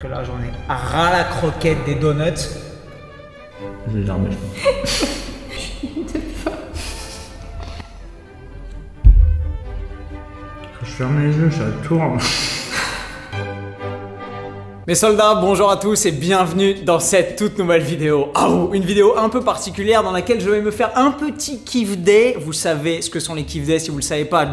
Que là j'en ai ras la croquette des donuts. J'ai germé, je pense. Quand je ferme les yeux, ça tourne. Mes soldats, bonjour à tous et bienvenue dans cette toute nouvelle vidéo. Une vidéo un peu particulière dans laquelle je vais me faire un petit kiff day. Vous savez ce que sont les kiff days, si vous ne le savez pas,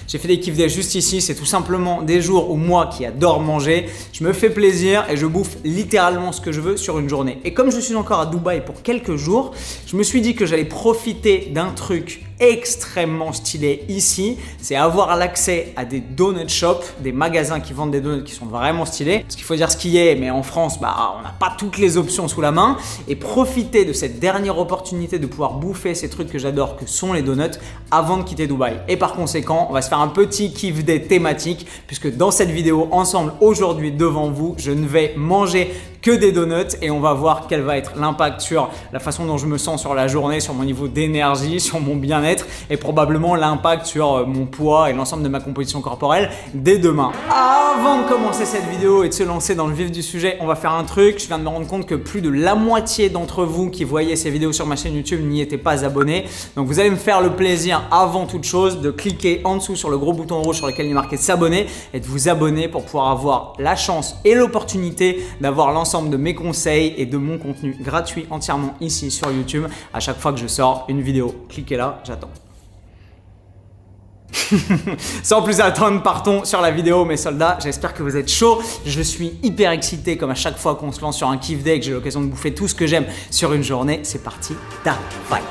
j'ai fait des kiff days juste ici. C'est tout simplement des jours où moi qui adore manger, je me fais plaisir et je bouffe littéralement ce que je veux sur une journée. Et comme je suis encore à Dubaï pour quelques jours, je me suis dit que j'allais profiter d'un truc extrêmement stylé ici, c'est avoir l'accès à des donut shops, des magasins qui vendent des donuts qui sont vraiment stylés. Parce qu'il faut dire ce qui est, mais en France, on n'a pas toutes les options sous la main. Et profiter de cette dernière opportunité de pouvoir bouffer ces trucs que j'adore, que sont les donuts, avant de quitter Dubaï. Et par conséquent, on va se faire un petit kiff day thématique, puisque dans cette vidéo, ensemble, aujourd'hui, devant vous, je ne vais manger que des donuts et on va voir quel va être l'impact sur la façon dont je me sens sur la journée, sur mon niveau d'énergie, sur mon bien-être et probablement l'impact sur mon poids et l'ensemble de ma composition corporelle dès demain. Avant de commencer cette vidéo et de se lancer dans le vif du sujet, on va faire un truc. Je viens de me rendre compte que plus de la moitié d'entre vous qui voyez ces vidéos sur ma chaîne YouTube n'y étaient pas abonnés. Donc vous allez me faire le plaisir avant toute chose de cliquer en dessous sur le gros bouton rouge sur lequel il est marqué s'abonner et de vous abonner pour pouvoir avoir la chance et l'opportunité d'avoir l'ensemble de mes conseils et de mon contenu gratuit entièrement ici sur YouTube à chaque fois que je sors une vidéo. Cliquez là, j'attends. Sans plus attendre, partons sur la vidéo mes soldats, j'espère que vous êtes chauds. Je suis hyper excité comme à chaque fois qu'on se lance sur un kiff day et que j'ai l'occasion de bouffer tout ce que j'aime sur une journée. C'est parti, ta fight.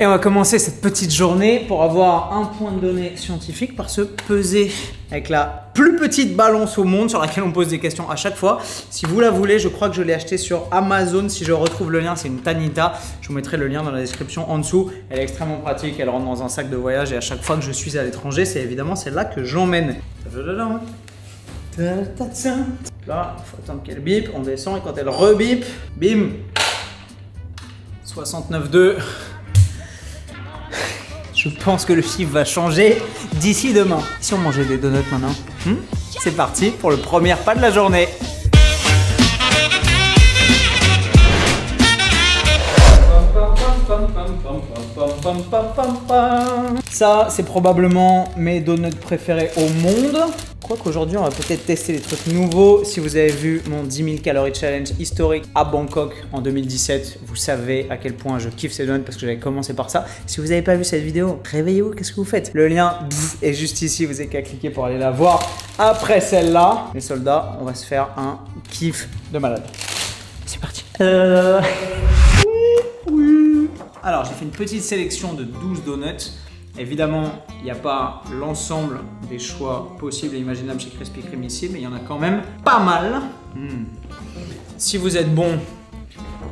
Et on va commencer cette petite journée pour avoir un point de données scientifique par se peser avec la plus petite balance au monde sur laquelle on pose des questions à chaque fois. Si vous la voulez, je crois que je l'ai achetée sur Amazon. Si je retrouve le lien, c'est une Tanita. Je vous mettrai le lien dans la description en dessut. Elle est extrêmement pratique, elle rentre dans un sac de voyage et à chaque fois que je suis à l'étranger, c'est évidemment celle-là que j'emmène. Là, il faut attendre qu'elle bip, on descend et quand elle rebip, bim, 69,2. Je pense que le chiffre va changer d'ici demain. Si on mangeait des donuts maintenant, c'est parti pour le premier pas de la journée. Ça, c'est probablement mes donuts préférés au monde. Je crois qu'aujourd'hui, on va peut-être tester des trucs nouveaux. Si vous avez vu mon 10 000 calories challenge historique à Bangkok en 2017, vous savez à quel point je kiffe ces donuts parce que j'avais commencé par ça. Si vous n'avez pas vu cette vidéo, réveillez-vous, qu'est-ce que vous faites? Le lien est juste ici, vous n'avez qu'à cliquer pour aller la voir. Après celle-là, les soldats, on va se faire un kiff de malade. C'est parti. Alors, j'ai fait une petite sélection de 12 donuts. Évidemment, il n'y a pas l'ensemble des choix possibles et imaginables chez Krispy Kreme ici, mais il y en a quand même pas mal. Si vous êtes bon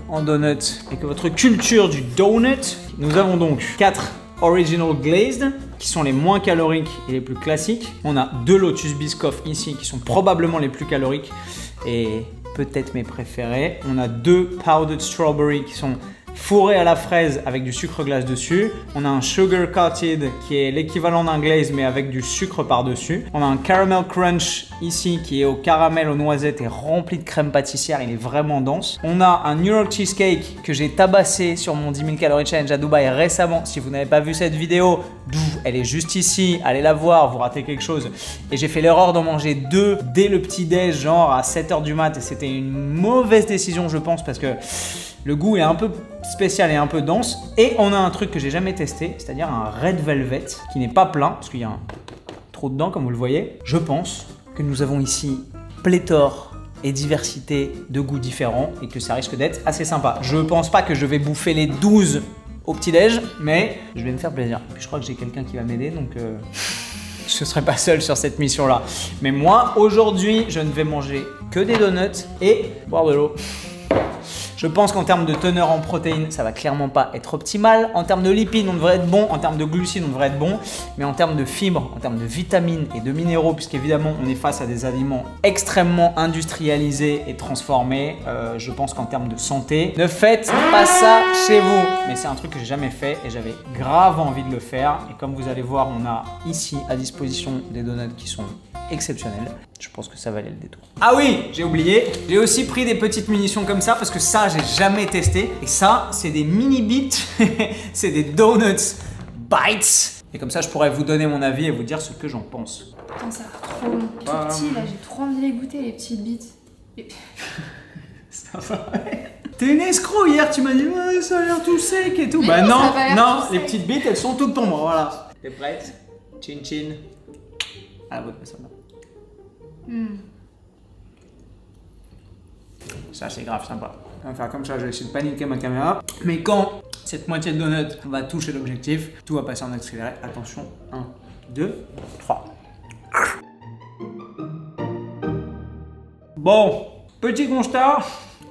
en donuts et que votre culture du donut, nous avons donc 4 Original Glazed qui sont les moins caloriques et les plus classiques. On a 2 Lotus Biscoff ici qui sont probablement les plus caloriques et peut-être mes préférés. On a 2 Powdered Strawberry qui sont fourré à la fraise avec du sucre glace dessus. On a un Sugar Coated qui est l'équivalent d'un glaze mais avec du sucre par-dessus. On a un Caramel Crunch ici qui est au caramel, aux noisettes et rempli de crème pâtissière. Il est vraiment dense. On a un New York Cheesecake que j'ai tabassé sur mon 10 000 calories challenge à Dubaï récemment. Si vous n'avez pas vu cette vidéo, elle est juste ici. Allez la voir, vous ratez quelque chose. Et j'ai fait l'erreur d'en manger 2 dès le petit déj, genre à 7 h du mat. Et c'était une mauvaise décision je pense parce que le goût est un peu spécial et un peu dense. Et on a un truc que j'ai jamais testé, c'est-à-dire un Red Velvet qui n'est pas plein, parce qu'il y a trop dedans comme vous le voyez. Je pense que nous avons ici pléthore et diversité de goûts différents et que ça risque d'être assez sympa. Je pense pas que je vais bouffer les 12 au petit-déj, mais je vais me faire plaisir. Puis je crois que j'ai quelqu'un qui va m'aider, donc je ne serai pas seul sur cette mission-là. Mais moi, aujourd'hui, je ne vais manger que des donuts et boire de l'eau. Je pense qu'en termes de teneur en protéines, ça va clairement pas être optimal. En termes de lipides, on devrait être bon. En termes de glucides, on devrait être bon. Mais en termes de fibres, en termes de vitamines et de minéraux, puisqu'évidemment, on est face à des aliments extrêmement industrialisés et transformés, je pense qu'en termes de santé, ne faites pas ça chez vous. Mais c'est un truc que j'ai jamais fait et j'avais grave envie de le faire. Et comme vous allez voir, on a ici à disposition des donuts qui sont exceptionnels. Je pense que ça valait le détour. Ah oui, j'ai oublié. J'ai aussi pris des petites munitions comme ça parce que ça, j'ai jamais testé. Et ça, c'est des mini bits. C'est des donuts bites. Et comme ça, je pourrais vous donner mon avis et vous dire ce que j'en pense. Putain, ça a l'air trop bon. Tout petit, là, j'ai trop envie de les goûter, les petites bites. Ça va. T'es une escroc, hier tu m'as dit ouais, ça a l'air tout sec et tout. Mais bah non, les petites bites elles sont toutes pour moi, voilà. T'es prête? Chin chin. À la bonne personne. Ça c'est grave sympa. On va faire comme ça, je vais essayer de paniquer ma caméra. Mais quand cette moitié de donut va toucher l'objectif, tout va passer en accéléré. Attention, 1, 2, 3. Bon, petit constat.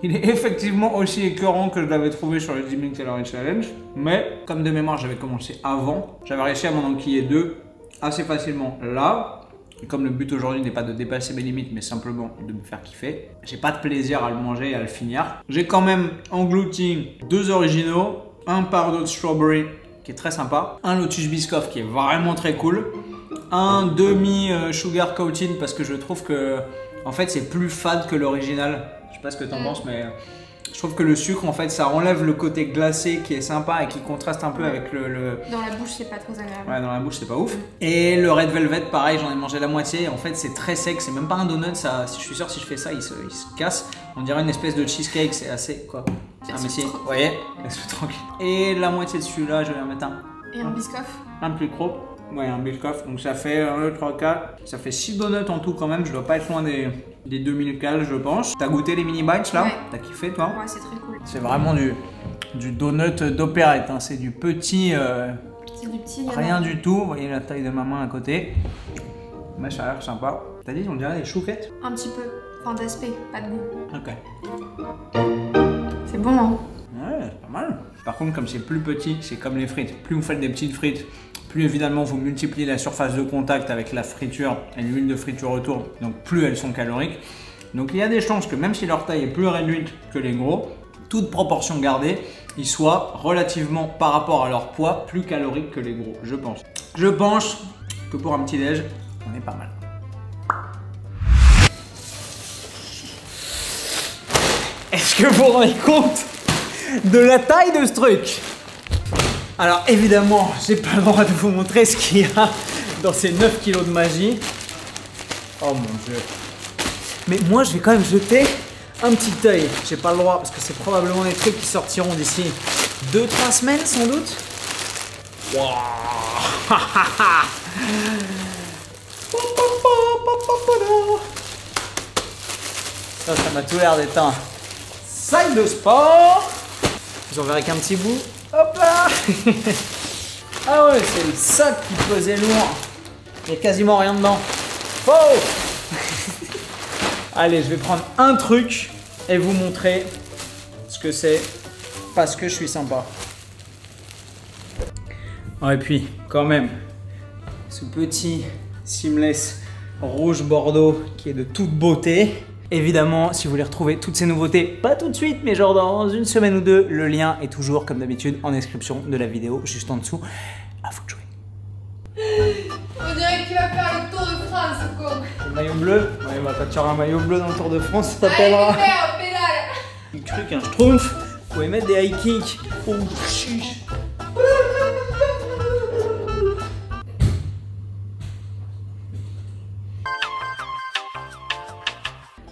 Il est effectivement aussi écœurant que je l'avais trouvé sur le 10 000 Calories Challenge. Mais comme de mémoire, j'avais commencé avant. J'avais réussi à m'en enquiller 2 assez facilement là. Et comme le but aujourd'hui n'est pas de dépasser mes limites, mais simplement de me faire kiffer, j'ai pas de plaisir à le manger et à le finir. J'ai quand même englouti 2 originaux, un pardot de strawberry qui est très sympa, un Lotus Biscoff qui est vraiment très cool, un demi sugar coating parce que je trouve que en fait c'est plus fade que l'original. Je sais pas ce que t'en penses, mais je trouve que le sucre, en fait, ça enlève le côté glacé qui est sympa et qui contraste un peu avec le... Dans la bouche, c'est pas très agréable. Ouais, dans la bouche, c'est pas ouf. Et le Red Velvet, pareil, j'en ai mangé la moitié. En fait, c'est très sec, c'est même pas un donut. Ça, je suis sûr, si je fais ça, il se casse. On dirait une espèce de cheesecake, c'est assez... quoi. Ah, mais si, vous voyez, laisse-le tranquille. Et la moitié de celui-là, je vais en mettre un. Et un biscoff. Un plus gros. Ouais, un biscoff. Donc ça fait 1, 2, 3, 4. Ça fait 6 donuts en tout quand même. Je dois pas être loin des 2000 cales, je pense. T'as goûté les mini bites là? Ouais. T'as kiffé toi? Ouais, c'est très cool. C'est vraiment du donut d'opérette. Hein. C'est du petit. C'est du petit. Rien du tout. Vous voyez la taille de ma main à côté. Mais ça a l'air sympa. T'as dit, on dirait des chouquettes? Un petit peu. Enfin, d'aspect, pas de goût. Ok. C'est bon, hein? Ouais, c'est pas mal. Par contre, comme c'est plus petit, c'est comme les frites. Plus vous faites des petites frites, plus évidemment vous multipliez la surface de contact avec la friture et l'huile de friture autour, donc plus elles sont caloriques. Donc il y a des chances que même si leur taille est plus réduite que les gros, toute proportion gardée, ils soient relativement par rapport à leur poids plus caloriques que les gros, je pense. Je pense que pour un petit déj, on est pas mal. Est-ce que vous vous rendez compte de la taille de ce truc? Alors évidemment, j'ai pas le droit de vous montrer ce qu'il y a dans ces 9 kilos de magie. Oh mon dieu. Mais moi je vais quand même jeter un petit œil. J'ai pas le droit parce que c'est probablement des trucs qui sortiront d'ici 2-3 semaines sans doute. Wow. Ça m'a tout l'air d'être un sac de sport. Je vous en verrai qu'un petit bout. Hop là. Ah ouais, c'est le sac qui pesait lourd. Il n'y a quasiment rien dedans. Oh. Allez, je vais prendre un truc et vous montrer ce que c'est parce que je suis sympa. Oh, et puis, quand même, ce petit seamless rouge bordeaux qui est de toute beauté. Évidemment, si vous voulez retrouver toutes ces nouveautés, pas tout de suite, mais genre dans une semaine ou deux, le lien est toujours, comme d'habitude, en description de la vidéo, juste en dessous. À vous de jouer. On dirait que tu vas faire le Tour de France, quoi. Le maillot bleu? Ouais, bah quand tu auras un maillot bleu dans le Tour de France, ça t'appellera. Allez, on pédale. Une cru qu'un schtroumpf. Vous pouvez mettre des high kicks. Oh, chiche.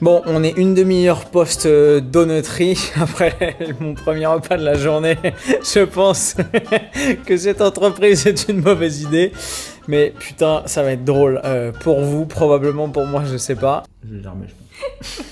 Bon, on est une demi-heure post-donutterie après mon premier repas de la journée. Je pense que cette entreprise est une mauvaise idée. Mais putain, ça va être drôle. Pour vous, probablement pour moi, je sais pas. Je vais l'armer, je pense.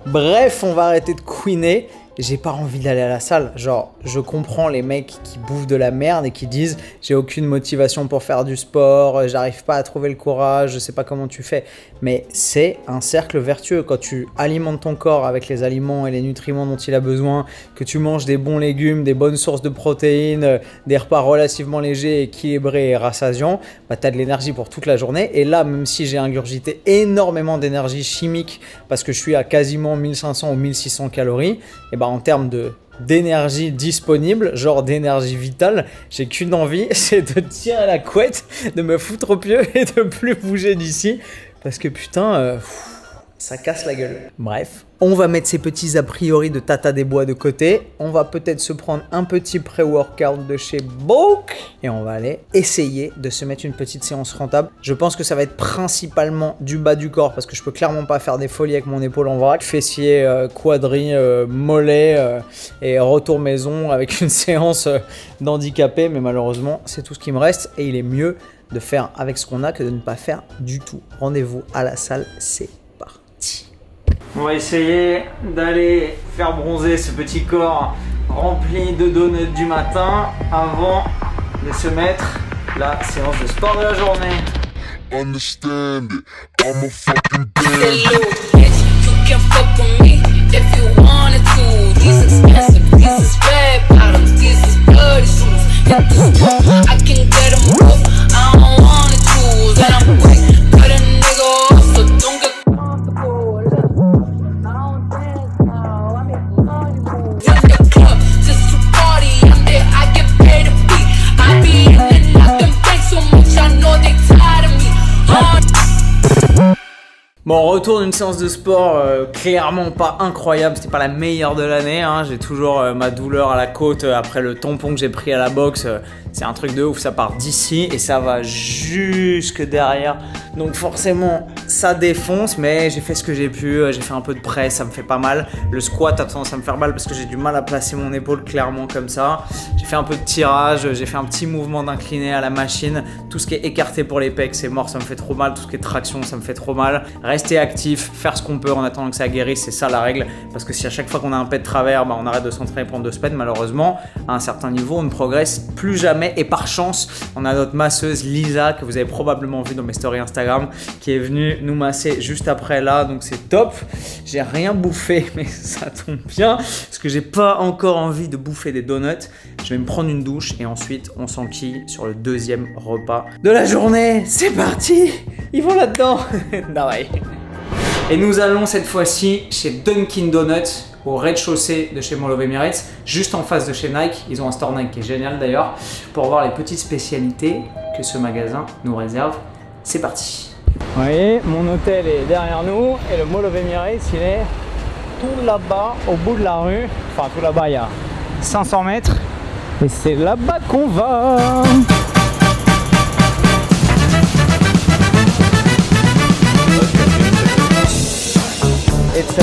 Bref, on va arrêter de couiner j'ai pas envie d'aller à la salle. Genre, je comprends les mecs qui bouffent de la merde et qui disent j'ai aucune motivation pour faire du sport, j'arrive pas à trouver le courage, je sais pas comment tu fais. Mais c'est un cercle vertueux. Quand tu alimentes ton corps avec les aliments et les nutriments dont il a besoin, que tu manges des bons légumes, des bonnes sources de protéines, des repas relativement légers, équilibrés et rassasiants, bah, tu as de l'énergie pour toute la journée. Et là, même si j'ai ingurgité énormément d'énergie chimique parce que je suis à quasiment 1500 ou 1600 calories, et bah, en termes d'énergie disponible, genre d'énergie vitale, j'ai qu'une envie, c'est de tirer la couette, de me foutre au pieu et de plus bouger d'ici parce que putain, ça casse la gueule. Bref, on va mettre ces petits a priori de Tata des Bois de côté, on va peut-être se prendre un petit pré-workout de chez Bulk et on va aller essayer de se mettre une petite séance rentable. Je pense que ça va être principalement du bas du corps parce que je peux clairement pas faire des folies avec mon épaule en vrac, fessier, quadri, mollet et retour maison avec une séance d'handicapé, mais malheureusement c'est tout ce qui me reste et il est mieux de faire avec ce qu'on a que de ne pas faire du tout. Rendez-vous à la salle, c'est parti. On va essayer d'aller faire bronzer ce petit corps rempli de donuts du matin avant de se mettre la séance de sport de la journée. Understand it, I'm a fucking bitch. You can fuck with me if you wanted to. These expensive, these is red bottoms, these is bloody shoes. I can get them both, I don't wanna choose. And I'm quick, cut a nigga off, so don't get comfortable. I don't dance now, I make money move. Just the club, just to party, I'm there, I get paid to be. I be in and out them banks so much, I know they tired of me. Bon, retour d'une séance de sport clairement pas incroyable, c'était pas la meilleure de l'année, hein. J'ai toujours ma douleur à la côte après le tampon que j'ai pris à la boxe, c'est un truc de ouf, ça part d'ici et ça va jusque derrière. Donc forcément ça défonce, mais j'ai fait ce que j'ai pu, j'ai fait un peu de presse, ça me fait pas mal. Le squat a tendance à me faire mal parce que j'ai du mal à placer mon épaule clairement comme ça. J'ai fait un peu de tirage, j'ai fait un petit mouvement d'incliné à la machine. Tout ce qui est écarté pour les pecs, c'est mort, ça me fait trop mal. Tout ce qui est traction, ça me fait trop mal. Rester actif, faire ce qu'on peut en attendant que ça guérisse, c'est ça la règle. Parce que si à chaque fois qu'on a un pet de travers, bah, on arrête de s'entraîner pendant 2 semaines, malheureusement, à un certain niveau, on ne progresse plus jamais. Et par chance, on a notre masseuse Lisa, que vous avez probablement vu dans mes stories Instagram, qui est venue nous masser juste après là, donc c'est top. J'ai rien bouffé, mais ça tombe bien, parce que j'ai pas encore envie de bouffer des donuts. Je vais me prendre une douche et ensuite on s'enquille sur le deuxième repas de la journée. C'est parti, ils vont là-dedans. Bye. Et nous allons cette fois-ci chez Dunkin' Donuts, au rez-de-chaussée de chez Mall of Emirates, juste en face de chez Nike. Ils ont un store Nike qui est génial d'ailleurs, pour voir les petites spécialités que ce magasin nous réserve. C'est parti. Vous voyez, mon hôtel est derrière nous et le Mall of Emirates, il est tout là-bas, au bout de la rue. Enfin, tout là-bas, il y a 500 mètres. Et c'est là-bas qu'on va. It's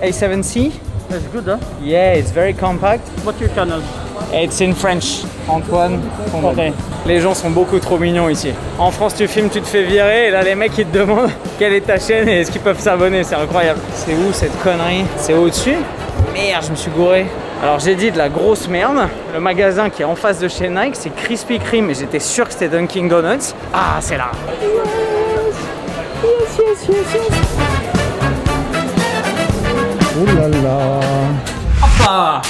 A7C. That's good, huh? Yeah, it's very compact. What's your channel? It's in French. Antoine Fondé. Les gens sont beaucoup trop mignons ici. En France, tu filmes, tu te fais virer et là, les mecs, ils te demandent quelle est ta chaîne et est-ce qu'ils peuvent s'abonner. C'est incroyable. C'est où cette connerie? C'est au-dessus? Merde, je me suis gouré. Alors, j'ai dit de la grosse merde. Le magasin qui est en face de chez Nike, c'est Krispy Kreme et j'étais sûr que c'était Dunkin' Donuts. Ah, c'est là. Yes, yes, yes, yes. Oh là là. Hop là.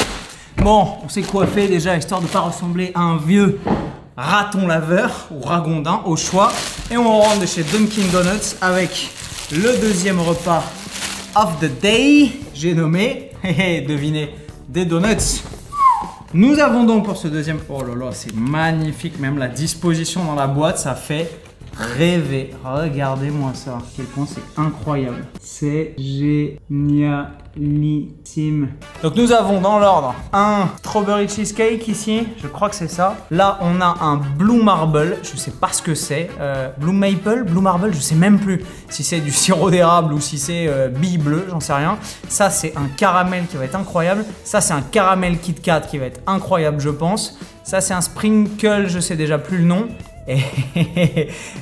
Bon, on s'est coiffé déjà histoire de ne pas ressembler à un vieux raton laveur ou ragondin au choix. Et on rentre de chez Dunkin' Donuts avec le deuxième repas of the day. J'ai nommé, devinez, des donuts. Nous avons donc pour ce deuxième... Oh là là, c'est magnifique, même la disposition dans la boîte, ça fait rêver. Regardez-moi ça, à quel point c'est incroyable. C'est génialissime. Donc nous avons dans l'ordre un strawberry cheesecake ici, je crois que c'est ça. Là on a un blue marble, je sais pas ce que c'est. Blue maple, blue marble, je sais même plus si c'est du sirop d'érable ou si c'est bille bleue, j'en sais rien. Ça c'est un caramel qui va être incroyable. Ça c'est un caramel Kit Kat qui va être incroyable je pense. Ça c'est un sprinkle, je sais déjà plus le nom.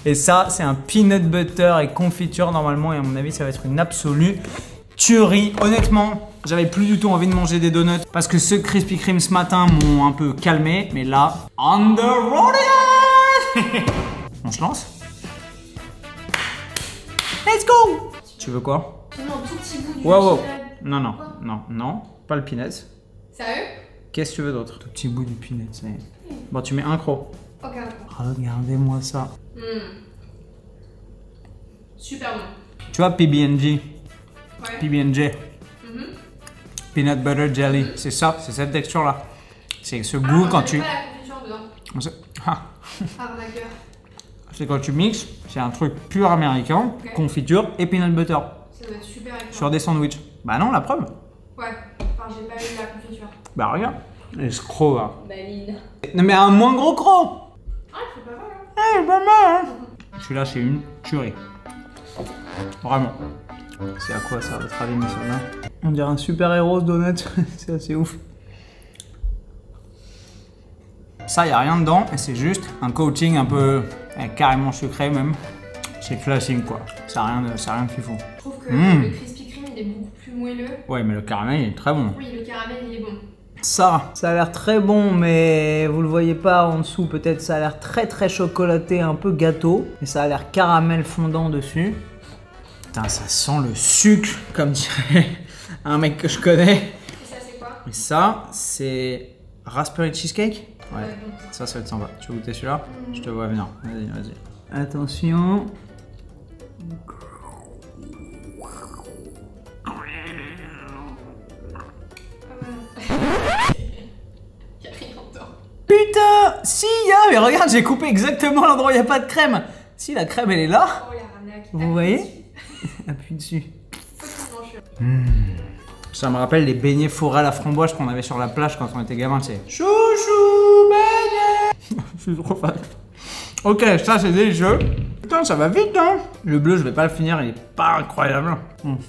Et ça, c'est un peanut butter et confiture normalement. Et à mon avis, ça va être une absolue tuerie. Honnêtement, J'avais plus du tout envie de manger des donuts parce que ceux Krispy Kreme ce matin m'ont un peu calmé. Mais là, on the road again. On se lance? Let's go! Tu veux quoi? Non, tout petit bout du Wow. Peanut. Non, non, non, non, pas le peanut. Sérieux? Qu'est-ce que tu veux d'autre? Tout petit bout du peanut, ça y est. Bon, tu mets un croc. Ok. Regardez-moi ça. Super bon. Tu vois, PB&J. Ouais. PB&J. Peanut butter jelly. C'est ça, c'est cette texture-là. C'est ce goût quand tu... pas la confiture dedans. Arnaqueur. C'est quand tu mixes, c'est un truc pur américain, Ok. confiture et peanut butter. Ça doit être super étrange. Sur des sandwichs. Bah non, la preuve. Ouais. Enfin, j'ai pas eu la confiture. Bah regarde. Escroc là. Baline. Non mais un moins gros croc. Ah, c'est pas mal, hein. Eh, pas mal, hein. Celui-là, c'est une tuerie. Vraiment. C'est à quoi ça, votre avis, monsieur là? On dirait un super héros ce donut. C'est assez ouf. Ça, y a rien dedans et c'est juste un coating un peu carrément sucré même. C'est classique quoi. Ça a rien de fifou. Je trouve que le Krispy Kreme, il est beaucoup plus moelleux. Ouais, mais le caramel il est très bon. Oui, le caramel, il est bon. Ça a l'air très bon, mais vous le voyez pas en dessous, peut-être ça a l'air très chocolaté, un peu gâteau. Et ça a l'air caramel fondant dessus. Putain, ça sent le sucre, comme dirait un mec que je connais. Et ça, c'est quoi? Et ça, c'est raspberry cheesecake. Ouais, bon. ça va être sympa. Tu veux goûter celui-là? Je te vois venir. Vas-y, vas-y. Attention. Il y a rien dedans. Putain, si y a, mais regarde, j'ai coupé exactement l'endroit où il n'y a pas de crème. Si, la crème, elle est là. Oh, la arnaque. Vous voyez? Appuie dessus. Totalement sûr. Ça me rappelle les beignets fourrés à la framboise qu'on avait sur la plage quand on était gamin, tu sais. Chouchou beignet. Je suis trop fan. Ok, ça c'est délicieux. Putain, ça va vite, hein. Le bleu, je vais pas le finir, il est pas incroyable.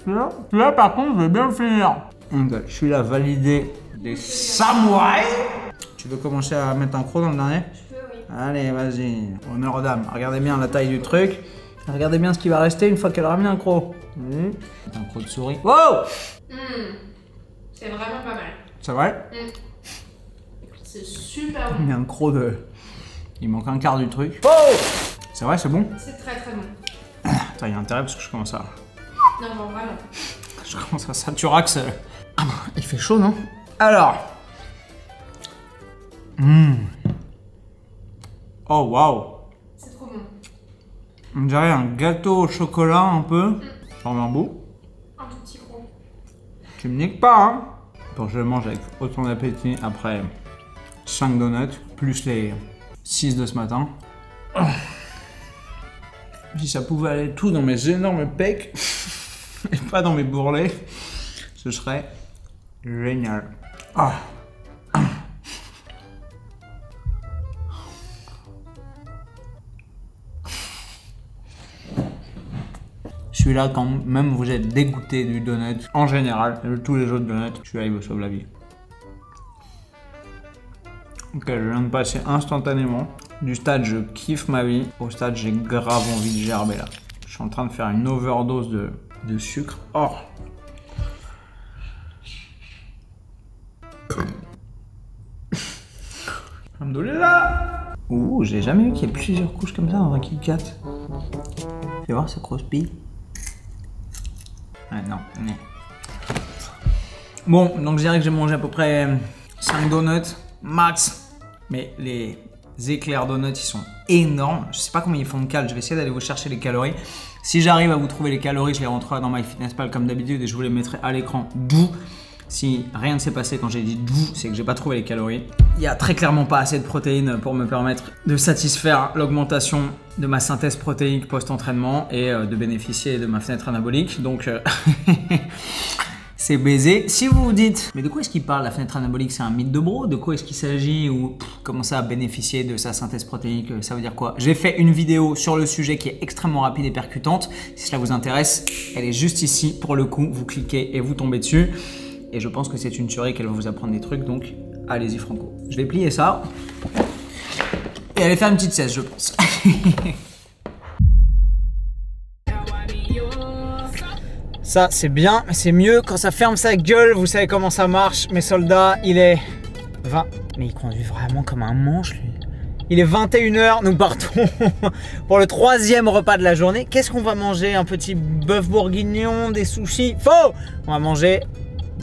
Celui-là, par contre, je vais bien le finir. Ok, je suis là validé des samouraïs. Tu veux commencer à mettre un croc dans le dernier? Je peux, oui. Allez, vas-y. Honneur aux dames. Regardez bien la taille du truc. Regardez bien ce qui va rester une fois qu'elle aura mis un croc. Un croc de souris. Wow! C'est vraiment pas mal. C'est vrai? C'est super bon. Il y a un croc de... Il manque un quart du truc. Oh! C'est vrai, c'est bon? C'est très très bon. Attends, il y a intérêt parce que je commence à... Non, non, vraiment. Je commence à saturax. Ah, il fait chaud, non? Alors... Oh, waouh! C'est trop bon. On dirait un gâteau au chocolat un peu. J'en un bout. Un tout petit gros. Tu me niques pas, hein? Bon, je le mange avec autant d'appétit après 5 donuts, plus les 6 de ce matin. Oh. Si ça pouvait aller tout dans mes énormes pecs et pas dans mes bourrelets, ce serait génial. Oh. Celui-là, quand même vous êtes dégoûté du donut, en général, de tous les autres donuts, celui-là il vous sauve la vie. Ok, je viens de passer instantanément du stade je kiffe ma vie au stade j'ai grave envie de gerber là. Je suis en train de faire une overdose de sucre. Oh! Alhamdoulilah! Ouh, j'ai jamais vu qu'il y ait plusieurs couches comme ça dans un Kit Kat. Fais voir, c'est crouspi. Ah non, non. Bon, donc je dirais que j'ai mangé à peu près 5 donuts max. Mais les éclairs donuts, ils sont énormes. Je sais pas combien ils font de calories. Je vais essayer d'aller vous chercher les calories. Si j'arrive à vous trouver les calories, je les rentrerai dans MyFitnessPal comme d'habitude et je vous les mettrai à l'écran d'où. Si rien ne s'est passé quand j'ai dit d'où, c'est que j'ai pas trouvé les calories. Il y a très clairement pas assez de protéines pour me permettre de satisfaire l'augmentation de ma synthèse protéique post-entraînement et de bénéficier de ma fenêtre anabolique. Donc c'est baisé. Si vous vous dites, mais de quoi est-ce qu'il parle la fenêtre anabolique? C'est un mythe de bro? De quoi est-ce qu'il s'agit? Ou comment ça bénéficier de sa synthèse protéique? Ça veut dire quoi? J'ai fait une vidéo sur le sujet qui est extrêmement rapide et percutante. Si cela vous intéresse, elle est juste ici. Pour le coup, vous cliquez et vous tombez dessus. Et je pense que c'est une tuerie qu'elle va vous apprendre des trucs, donc allez-y franco. Je vais plier ça et aller faire une petite sieste, je pense. Ça, c'est bien, mais c'est mieux quand ça ferme sa gueule. Vous savez comment ça marche, mes soldats. Il est 20... Mais il conduit vraiment comme un manche, lui. Il est 21 h, nous partons pour le 3e repas de la journée. Qu'est-ce qu'on va manger? Un petit bœuf bourguignon, des sushis? Faux! On va manger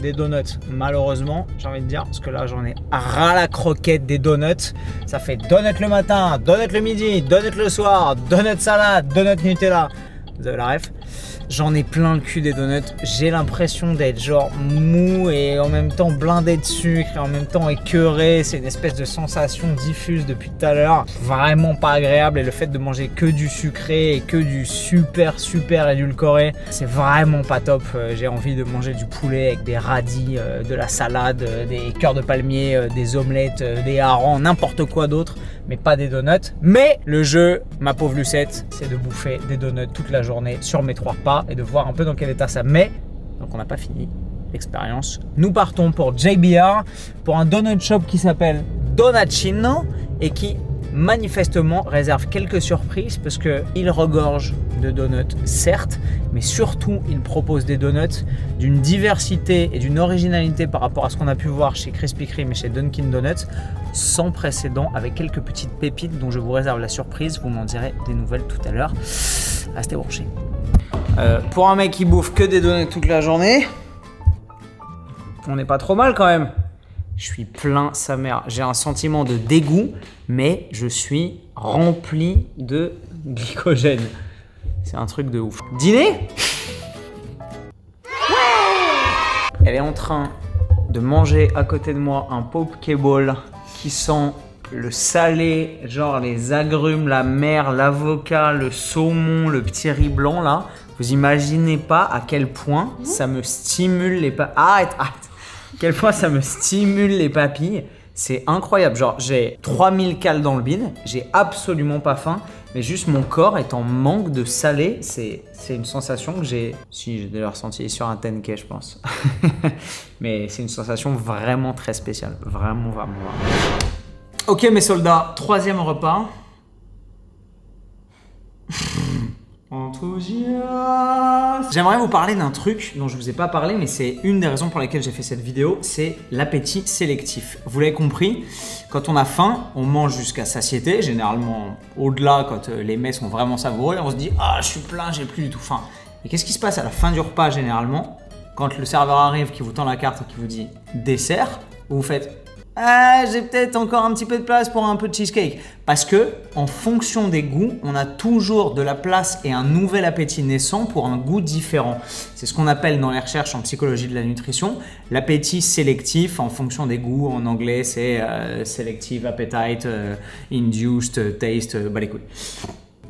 des donuts, malheureusement, j'ai envie de dire, parce que là, j'en ai ras la croquette des donuts. Ça fait donut le matin, donut le midi, donut le soir, donut salade, donut Nutella. Vous avez la ref? J'en ai plein le cul des donuts. J'ai l'impression d'être genre mou et en même temps blindé de sucre et en même temps écœuré. C'est une espèce de sensation diffuse depuis tout à l'heure. Vraiment pas agréable, et le fait de manger que du sucré et que du super édulcoré, c'est vraiment pas top. J'ai envie de manger du poulet avec des radis, de la salade, des cœurs de palmier, des omelettes, des harengs, n'importe quoi d'autre, mais pas des donuts. Mais le jeu, ma pauvre Lucette, c'est de bouffer des donuts toute la journée sur mes 3 repas et de voir un peu dans quel état ça met. Donc on n'a pas fini l'expérience. Nous partons pour JBR, pour un donut shop qui s'appelle Donatino et qui manifestement réserve quelques surprises parce qu'il regorge de donuts, certes, mais surtout il propose des donuts d'une diversité et d'une originalité par rapport à ce qu'on a pu voir chez Krispy Kreme et chez Dunkin' Donuts sans précédent, avec quelques petites pépites dont je vous réserve la surprise. Vous m'en direz des nouvelles tout à l'heure. Restez branchés. Pour un mec qui bouffe que des donuts toute la journée, on n'est pas trop mal quand même. Je suis plein sa mère. J'ai un sentiment de dégoût, mais je suis rempli de glycogène. C'est un truc de ouf. Dîner? Elle est en train de manger à côté de moi un pokéball qui sent le salé, genre les agrumes, la mer, l'avocat, le saumon, le petit riz blanc là. Vous imaginez pas à quel point ça me stimule les papilles. Arrête. À quel point ça me stimule les papilles. C'est incroyable. Genre, j'ai 3000 calories dans le bide, j'ai absolument pas faim, mais juste mon corps est en manque de salé. C'est une sensation que j'ai. Si, j'ai déjà ressenti sur un 10K, je pense. Mais c'est une sensation vraiment très spéciale. Vraiment. Ok, mes soldats, 3e repas. Enthousiaste. J'aimerais vous parler d'un truc dont je vous ai pas parlé, mais c'est une des raisons pour lesquelles j'ai fait cette vidéo, c'est l'appétit sélectif. Vous l'avez compris, quand on a faim, on mange jusqu'à satiété, généralement au-delà quand les mets sont vraiment savoureux, on se dit « Ah, je suis plein, j'ai plus du tout faim ». Et qu'est-ce qui se passe à la fin du repas généralement? Quand le serveur arrive, qui vous tend la carte et qui vous dit « Dessert », vous faites « Ah, j'ai peut-être encore un petit peu de place pour un peu de cheesecake ». Parce que, en fonction des goûts, on a toujours de la place et un nouvel appétit naissant pour un goût différent. C'est ce qu'on appelle dans les recherches en psychologie de la nutrition l'appétit sélectif en fonction des goûts. En anglais, c'est selective appetite, induced taste, bah les couilles.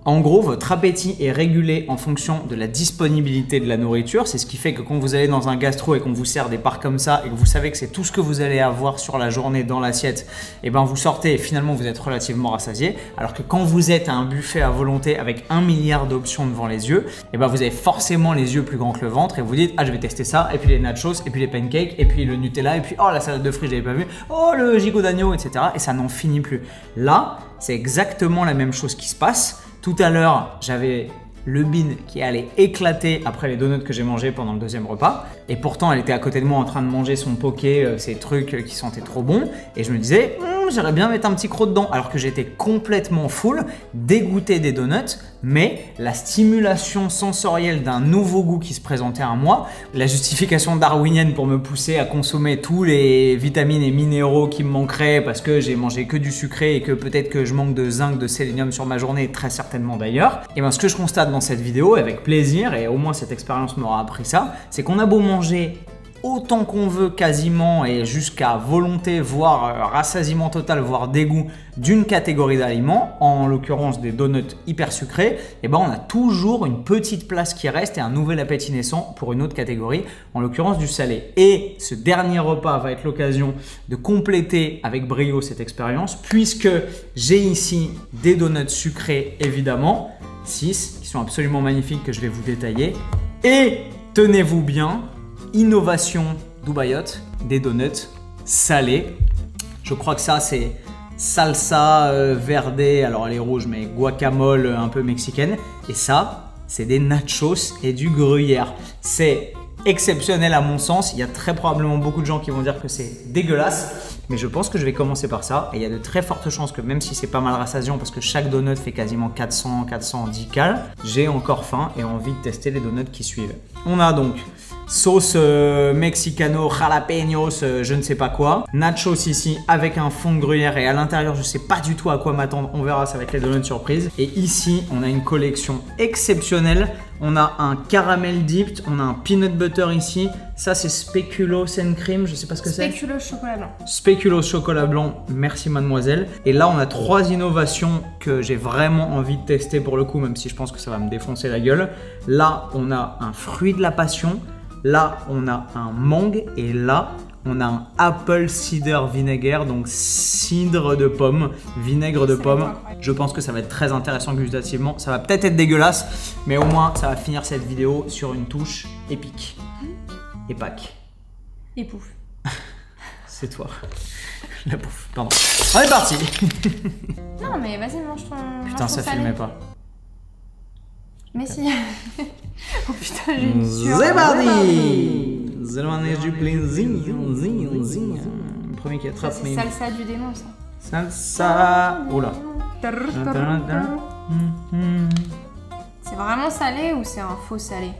En gros, votre appétit est régulé en fonction de la disponibilité de la nourriture. C'est ce qui fait que quand vous allez dans un gastro et qu'on vous sert des parts comme ça et que vous savez que c'est tout ce que vous allez avoir sur la journée dans l'assiette, et ben vous sortez et finalement vous êtes relativement rassasié. Alors que quand vous êtes à un buffet à volonté avec 1 milliard d'options devant les yeux, et ben vous avez forcément les yeux plus grands que le ventre et vous dites ah je vais tester ça, et puis les nachos, et puis les pancakes, et puis le Nutella, et puis oh la salade de fruits j'avais pas vu, oh le gigot d'agneau, etc. Et ça n'en finit plus. Là, c'est exactement la même chose qui se passe. Tout à l'heure, j'avais le bide qui allait éclater après les donuts que j'ai mangés pendant le 2e repas. Et pourtant, elle était à côté de moi en train de manger son poké, ces trucs qui sentaient trop bon. Et je me disais, j'aimerais bien mettre un petit croc dedans. Alors que j'étais complètement full, dégoûté des donuts. Mais la stimulation sensorielle d'un nouveau goût qui se présentait à moi, la justification darwinienne pour me pousser à consommer tous les vitamines et minéraux qui me manqueraient parce que j'ai mangé que du sucré et que peut-être que je manque de zinc, de sélénium sur ma journée, très certainement d'ailleurs. Et bien ce que je constate dans cette vidéo, avec plaisir, et au moins cette expérience m'aura appris ça, c'est qu'on a beau manger autant qu'on veut quasiment et jusqu'à volonté, voire rassasiement total, voire dégoût d'une catégorie d'aliments, en l'occurrence des donuts hyper sucrés, et ben on a toujours une petite place qui reste et un nouvel appétit naissant pour une autre catégorie, en l'occurrence du salé. Et ce dernier repas va être l'occasion de compléter avec brio cette expérience, puisque j'ai ici des donuts sucrés évidemment, 6 qui sont absolument magnifiques que je vais vous détailler, et tenez-vous bien, innovation Dubaïote, des donuts salés. Je crois que ça c'est salsa verde, alors elle est rouge mais guacamole un peu mexicaine. Et ça c'est des nachos et du gruyère. C'est exceptionnel à mon sens. Il y a très probablement beaucoup de gens qui vont dire que c'est dégueulasse, mais je pense que je vais commencer par ça. Et il y a de très fortes chances que même si c'est pas mal rassasiant, parce que chaque donut fait quasiment 410 cales, j'ai encore faim et envie de tester les donuts qui suivent. On a donc sauce mexicano, jalapenos, je ne sais pas quoi. Nachos ici avec un fond de gruyère et à l'intérieur, je sais pas du tout à quoi m'attendre. On verra, ça va être les donuts surprise. Et ici, on a une collection exceptionnelle. On a un caramel dipped, on a un peanut butter ici. Ça, c'est spéculoos and cream, je sais pas ce que c'est. Spéculoos chocolat blanc. Spéculoos chocolat blanc, merci mademoiselle. Et là, on a 3 innovations que j'ai vraiment envie de tester pour le coup, même si je pense que ça va me défoncer la gueule. Là, on a un fruit de la passion. Là, on a un mangue et là, on a un apple cider vinegar, donc cidre de pomme, vinaigre de pomme. Je pense que ça va être très intéressant gustativement. Ça va peut-être être dégueulasse, mais au moins, ça va finir cette vidéo sur une touche épique. Épaque. Et pouf. C'est toi. La pouffe, pardon. On est parti. Non, mais vas-y, mange ton. Putain, ça filmait pas. Mais si. Oh putain, j'ai une sueur. C'est parti. C'est le manège du plaisir. Le premier qui attrape. C'est salsa du démon, ça. Salsa. Oula. C'est vraiment salé ou c'est un faux salé?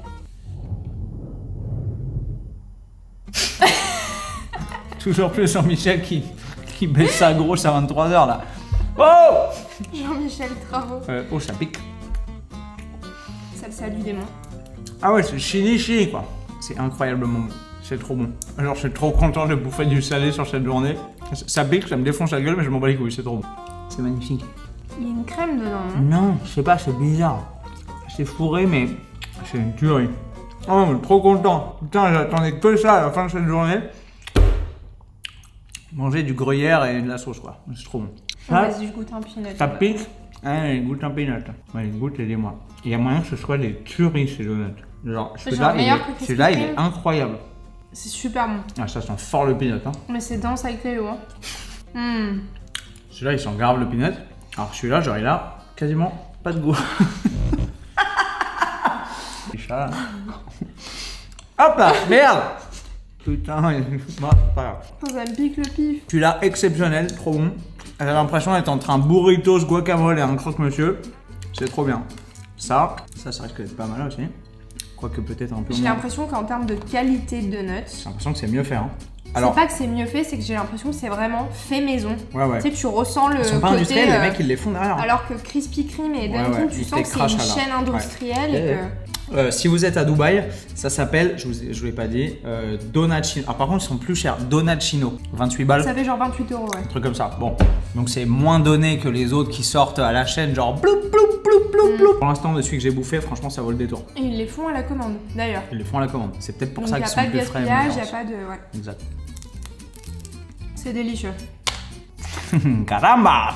Toujours plus Jean-Michel qui baisse sa grosse à 23 h là. Oh! Jean-Michel Travaux. Oh, ça pique. Salsa du démon. Ah ouais, c'est chili quoi. C'est incroyablement bon. C'est trop bon. Alors, je suis trop content de bouffer du salé sur cette journée. Ça pique, ça me défonce la gueule, mais je m'en bats les couilles, c'est trop bon. C'est magnifique. Il y a une crème dedans, non? Non, je sais pas, c'est bizarre. C'est fourré, mais c'est une tuerie. Oh, mais trop content. Putain, j'attendais que ça à la fin de cette journée. Manger du gruyère et de la sauce, quoi. C'est trop bon. Vas-y, je goûte un peanut. Ça pique? Allez, goûte un peanut. Allez, goûte et dis-moi. Il y a moyen que ce soit des tueries, ces donuts. Genre, celui-là, il est incroyable. C'est super bon. Ah, ça sent fort le peanut, hein. Mais c'est dense avec l'eau, hein. Celui-là, il sent grave le peanut. Alors, celui-là, genre, il a quasiment pas de goût. Hop là, merde. Putain, pas grave. Ça me pique le pif. Celui-là, exceptionnel, trop bon. J'ai l'impression d'être entre un burritos, guacamole et un croque-monsieur. C'est trop bien. Ça risque d'être pas mal aussi. Quoique peut-être un peu moins. J'ai l'impression qu'en termes de qualité de donuts, j'ai l'impression que c'est mieux fait. Hein. Alors, c'est pas que c'est mieux fait, c'est que j'ai l'impression que c'est vraiment fait maison. Ouais. Tu sais, tu ressens le. Ils sont pas industriels, les mecs ils les font derrière. Alors que Krispy Kreme et Dunkin', tu sens que c'est une chaîne industrielle et que. Si vous êtes à Dubaï, ça s'appelle, je vous l'ai pas dit, Donacino. Ah, par contre, ils sont plus chers. Donacino, 28 balles. Ça fait genre 28 €, ouais. Un truc comme ça. Bon, donc c'est moins donné que les autres qui sortent à la chaîne, genre bloup bloup bloup bloup bloup. Pour l'instant, de celui que j'ai bouffé, franchement, ça vaut le détour. Et ils les font à la commande, d'ailleurs. Ils les font à la commande. C'est peut-être pour donc ça qu'ils sont plus frais. Il n'y a pas de gaspillage, il n'y a pas de. Ouais. Exact. C'est délicieux. Caramba!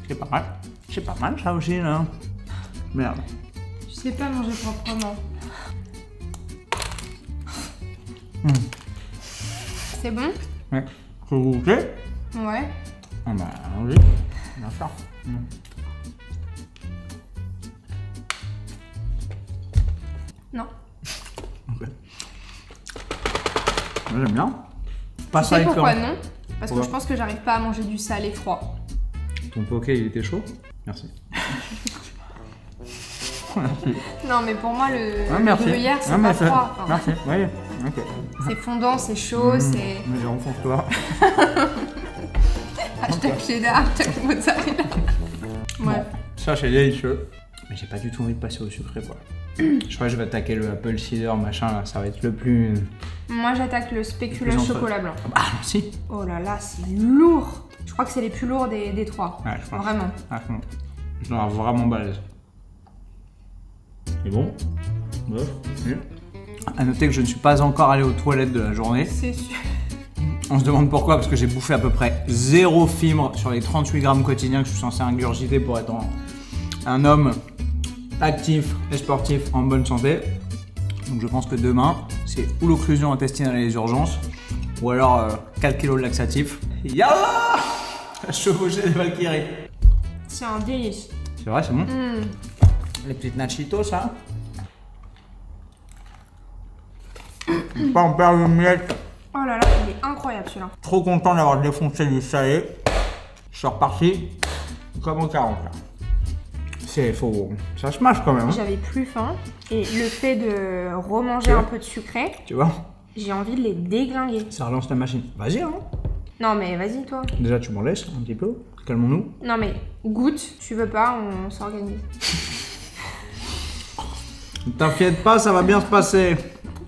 C'est pas mal. C'est pas mal ça aussi, là. Merde. Je sais pas manger proprement. C'est bon? Ouais. Faut goûter? Ouais. Ah bah, allons-y. Bien sûr. Non. Ok. J'aime bien. Pas Tu ça sais avec pourquoi quoi? non? Parce que je pense que j'arrive pas à manger du salé froid. Ton poké, il était chaud? Merci. Non, mais pour moi, le gruyère, c'est ah, pas froid. Enfin, merci, oui. Ok. c'est fondant, c'est chaud, c'est. Mais enfonce-toi. Hashtag cheddar, hashtag mozzarella. Ouais. Ça, c'est délicieux. Mais j'ai pas du tout envie de passer au sucré, quoi. Je crois que je vais attaquer le apple cider, machin, là. Ça va être le plus. Moi, j'attaque le spéculoos chocolat blanc. Ah, si. Oh là là, c'est lourd. Je crois que c'est les plus lourds des trois. Ouais, je pense. Vraiment. Ah, bon. Je dois avoir vraiment balèze. C'est bon. Bof. À noter que je ne suis pas encore allé aux toilettes de la journée. C'est sûr. On se demande pourquoi, parce que j'ai bouffé à peu près 0 fibres sur les 38 grammes quotidiens que je suis censé ingurgiter pour être un homme actif et sportif en bonne santé. Donc je pense que demain, c'est ou l'occlusion intestinale et les urgences, ou alors 4 kilos de laxatif. Yallah! Chevaucher des Valkyries. C'est un délice. C'est vrai, c'est bon? Les petites nachitos, là. Pas en perdre une miette. Oh là là, il est incroyable celui-là. Trop content d'avoir défoncé du salé. Je suis reparti comme au 40 là. Ça se mâche quand même. Hein. J'avais plus faim et le fait de remanger un peu de sucré, tu vois, j'ai envie de les déglinguer. Ça relance la machine. Vas-y hein. Non mais vas-y toi. Déjà tu m'en laisses un petit peu. Calmons-nous. Non mais goûte, tu veux pas, on s'organise. Ne t'inquiète pas, ça va bien se passer.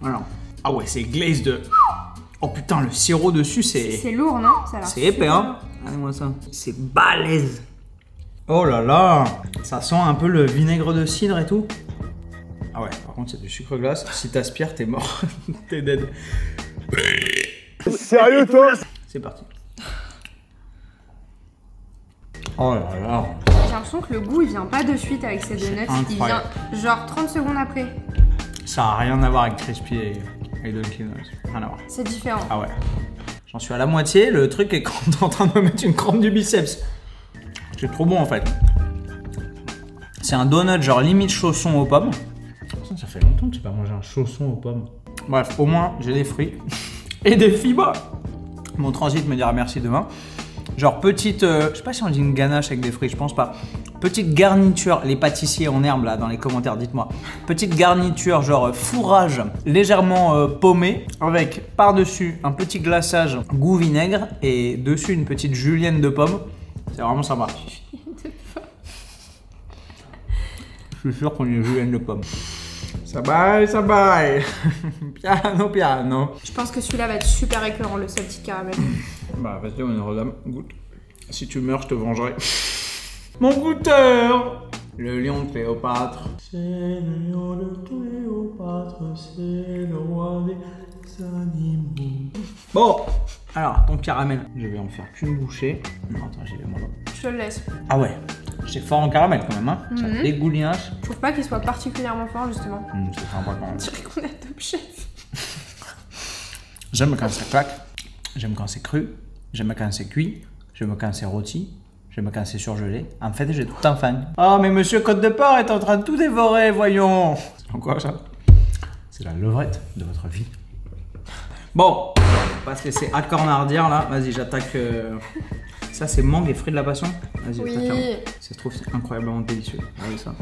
Voilà. Ah ouais, c'est glaze de... Oh putain, le sirop dessus, c'est lourd, non? C'est épais, hein? Regardez-moi ça. C'est balèze. Oh là là, ça sent un peu le vinaigre de cidre et tout. Ah ouais, par contre, c'est du sucre glace. Si t'aspires, t'es mort. T'es dead. Sérieux, toi? C'est parti. Oh là là. J'ai l'impression que le goût, il vient pas de suite avec ces donuts. Il vient genre 30 secondes après. Ça a rien à voir avec Crispy et Dunkin' Donuts. Rien à voir. C'est différent. Ah ouais. J'en suis à la moitié. Le truc est quand t'es en train de me mettre une crampe du biceps. C'est trop bon en fait. C'est un donut genre limite chausson aux pommes. Ça fait longtemps que j'ai pas mangé un chausson aux pommes. Bref, au moins j'ai des fruits et des fibres. Mon transit me dira merci demain. Genre petite, je sais pas si on dit une ganache avec des fruits, je pense pas. Petite garniture, les pâtissiers en herbe là dans les commentaires, dites-moi. Petite garniture genre fourrage légèrement paumé avec par-dessus un petit glaçage goût vinaigre et dessus une petite julienne de pommes. C'est vraiment sympa. Je suis sûr qu'on est julienne de pommes. Ça baille, ça baille. Piano, piano. Je pense que celui-là va être super écœurant, le salty caramel. Bah vas-y, honneur aux dames, goûte. Si tu meurs, je te vengerai. Mon goûteur. Le lion de Cléopâtre. C'est le lion de Cléopâtre, c'est le roi des animaux. Bon, alors, ton caramel. Je vais en faire qu'une bouchée. Non, attends, j'y vais moi. Je te le laisse. Ah ouais, c'est fort en caramel quand même, hein. Ça dégoulinage. Je trouve pas qu'il soit particulièrement fort, justement. C'est sympa quand même. On dirait qu'on est Top Chef. J'aime quand ça claque. J'aime quand c'est cru. J'aime quand c'est cuit. J'aime quand c'est rôti. J'aime quand c'est surgelé. En fait, j'ai tout un fan. Oh, mais monsieur Côte de Porc est en train de tout dévorer, voyons. C'est quoi ça? C'est la levrette de votre vie. Bon, on va se laisser accornardir là. Vas-y, j'attaque. Ça, c'est mangue et fruits de la passion. Vas-y, oui. attaque. Ça se trouve, c'est incroyablement délicieux. Regardez ça.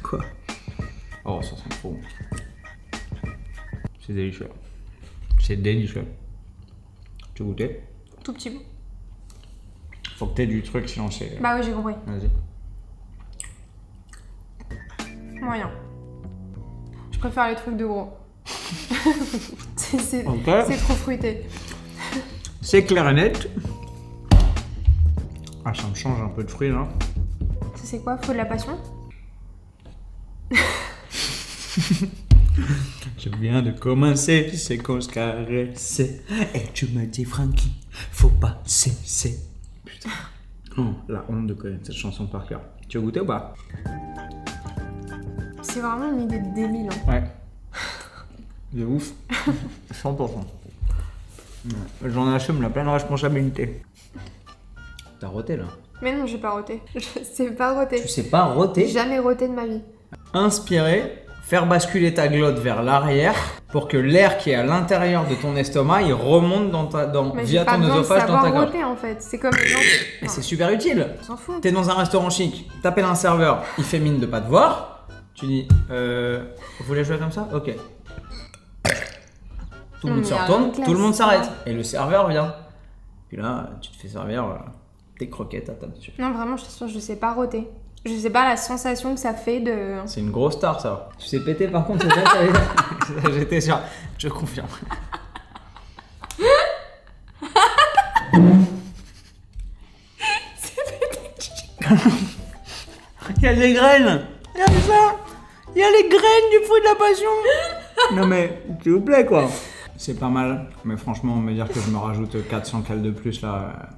Quoi? Oh, ça sent trop bon. C'est délicieux. C'est délicieux. Tu veux goûter? Tout petit bout. Faut que t'aies du truc, sinon c'est... Bah oui, j'ai compris. Vas-y. Moyen. Je préfère les trucs de gros. c'est trop fruité. C'est clair et net. Ah, ça me change un peu de fruits là. Ça c'est quoi? Feu de la passion? Je viens de commencer, c'est qu'on se caressait. Et tu me dis, Francky, faut pas cesser. Putain. Oh, la honte de connaître cette chanson par cœur. Tu as goûté ou pas? C'est vraiment une idée de débile. Hein. Ouais. De ouf. 100%. Ouais. J'en assume la pleine responsabilité. T'as roté là? Mais non, j'ai pas roté. Je sais pas roter. Tu sais pas roter? Jamais roté de ma vie. Inspirer. Faire basculer ta glotte vers l'arrière pour que l'air qui est à l'intérieur de ton estomac il remonte via ton œsophage dans ta gorge. Roter, en fait, c'est comme les gens. Mais c'est super utile. On s'en fout. T'es dans un restaurant chic, t'appelles un serveur, il fait mine de pas te voir. Tu dis, vous voulez jouer comme ça? Ok. Tout le monde se retourne, tout le monde s'arrête et le serveur vient. Puis là, tu te fais servir tes croquettes à ta dessus. Non, vraiment, je t'assure, je sais pas roter. Je sais pas la sensation que ça fait de... C'est une grosse star ça. Tu sais péter par contre, c'est ça. J'étais sûr. Je confirme. C'est pété. Il y a des graines. Regardez ça. Il y a les graines du fruit de la passion. Non mais, s'il vous plaît quoi. C'est pas mal. Mais franchement, me dire que je me rajoute 400 cales de plus là...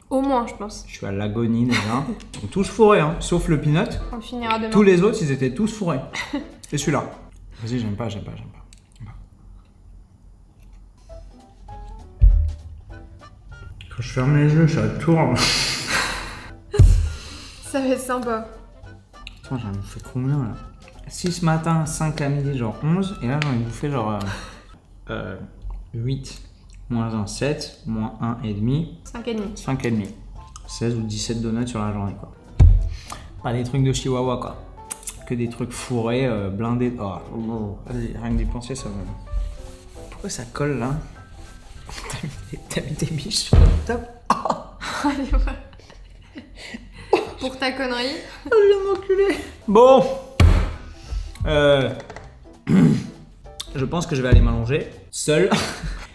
Au moins, je pense. Je suis à l'agonie déjà. Ils sont tous fourrés, hein, sauf le peanut. On finira demain. Tous les autres, ils étaient tous fourrés. Et celui-là. Vas-y, j'aime pas. Quand je ferme les yeux, ça tourne. Ça va être sympa. Attends, j'en ai bouffé combien là? 6 ce matin, 5 à midi, genre 11. Et là, j'en ai bouffé genre 8, moins 1, 7, moins 1 et demi. 5 et demi. 5 et demi. 16 ou 17 donuts sur la journée, quoi. Pas des trucs de chihuahua, quoi. Que des trucs fourrés, blindés. Oh, vas-y, rien que d'y penser, ça me... Pourquoi ça colle là? T'as mis des biches sur le top. Oh. Allez, ouais. Pour ta connerie. Oh, je viens de m'enculer. Bon. Je pense que je vais aller m'allonger seul,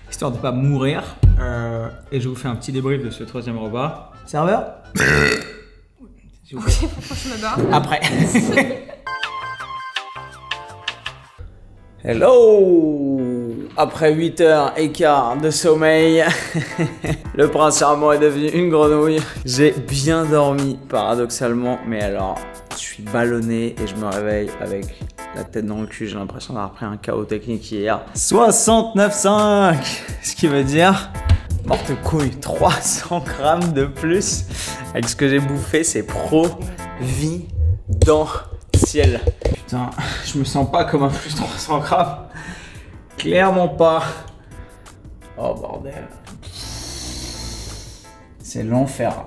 histoire de pas mourir. Et je vous fais un petit débrief de ce 3e repas. Serveur? S'il vous plaît. Faut que je me barre. Après. Hello! Après 8h15 de sommeil, le prince charmant est devenu une grenouille. J'ai bien dormi, paradoxalement, mais alors, je suis ballonné et je me réveille avec la tête dans le cul. J'ai l'impression d'avoir pris un chaos technique hier. 69,5! Ce qui veut dire, morte couille, 300 grammes de plus. Avec ce que j'ai bouffé, c'est providentiel. Putain, je me sens pas comme un plus 300 grammes. Clairement pas. Oh bordel. C'est l'enfer.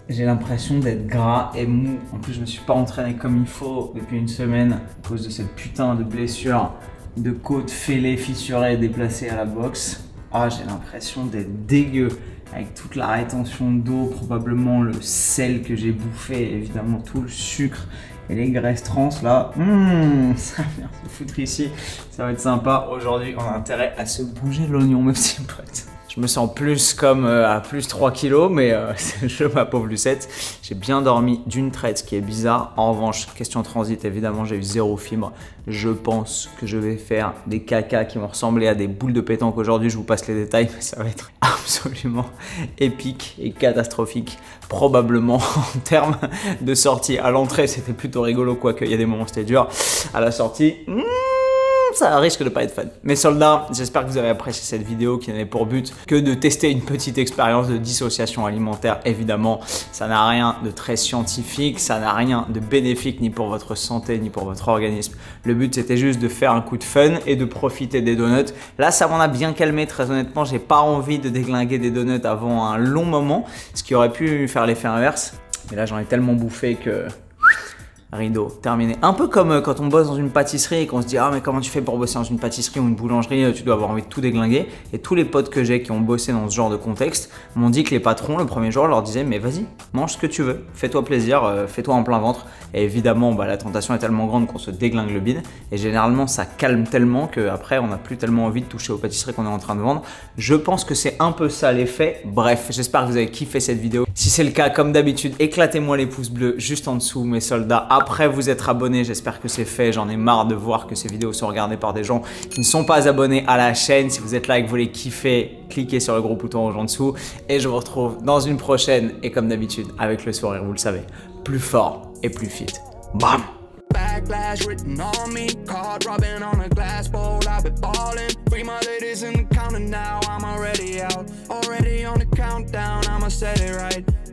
J'ai l'impression d'être gras et mou. En plus, je me suis pas entraîné comme il faut depuis une semaine à cause de cette putain de blessure de côte fêlée, fissurée, déplacée à la boxe. Ah, j'ai l'impression d'être dégueu. Avec toute la rétention d'eau, probablement le sel que j'ai bouffé, évidemment tout le sucre et les graisses trans là. Ça vient se foutre ici. Ça va être sympa. Aujourd'hui, on a intérêt à se bouger l'oignon, mes petits potes. Je me sens plus comme à plus 3 kilos, mais c'est le jeu, ma pauvre Lucette. J'ai bien dormi d'une traite, ce qui est bizarre. En revanche, question transit, évidemment, j'ai eu 0 fibre. Je pense que je vais faire des cacas qui vont ressembler à des boules de pétanque aujourd'hui. Je vous passe les détails, mais ça va être absolument épique et catastrophique. Probablement en termes de sortie. À l'entrée, c'était plutôt rigolo, quoique il y a des moments où c'était dur. À la sortie... ça risque de pas être fun. Mes soldats, j'espère que vous avez apprécié cette vidéo qui n'avait pour but que de tester une petite expérience de dissociation alimentaire. Évidemment, ça n'a rien de très scientifique, ça n'a rien de bénéfique ni pour votre santé ni pour votre organisme. Le but, c'était juste de faire un coup de fun et de profiter des donuts. Là, ça m'en a bien calmé, très honnêtement. J'ai pas envie de déglinguer des donuts avant un long moment, ce qui aurait pu faire l'effet inverse. Mais là, j'en ai tellement bouffé que... rideau, terminé. Un peu comme quand on bosse dans une pâtisserie et qu'on se dit ah mais comment tu fais pour bosser dans une pâtisserie ou une boulangerie, tu dois avoir envie de tout déglinguer. Et tous les potes que j'ai qui ont bossé dans ce genre de contexte m'ont dit que les patrons le premier jour leur disaient mais vas-y, mange ce que tu veux, fais-toi plaisir, fais-toi en plein ventre. Et évidemment la tentation est tellement grande qu'on se déglingue le bide et généralement ça calme tellement qu'après on n'a plus tellement envie de toucher aux pâtisseries qu'on est en train de vendre. Je pense que c'est un peu ça l'effet. Bref, j'espère que vous avez kiffé cette vidéo. Si c'est le cas, comme d'habitude, éclatez-moi les pouces bleus juste en dessous, mes soldats. Après vous être abonné, j'espère que c'est fait. J'en ai marre de voir que ces vidéos sont regardées par des gens qui ne sont pas abonnés à la chaîne. Si vous êtes là et que vous les kiffez, cliquez sur le gros bouton rouge en dessous. Et je vous retrouve dans une prochaine. Et comme d'habitude, avec le sourire, vous le savez, plus fort et plus fit. Bam! Backlash written on me, card rubbing on a glass bowl. I've been balling, free my ladies in the counter now. I'm already out, already on the countdown. I'ma set it right.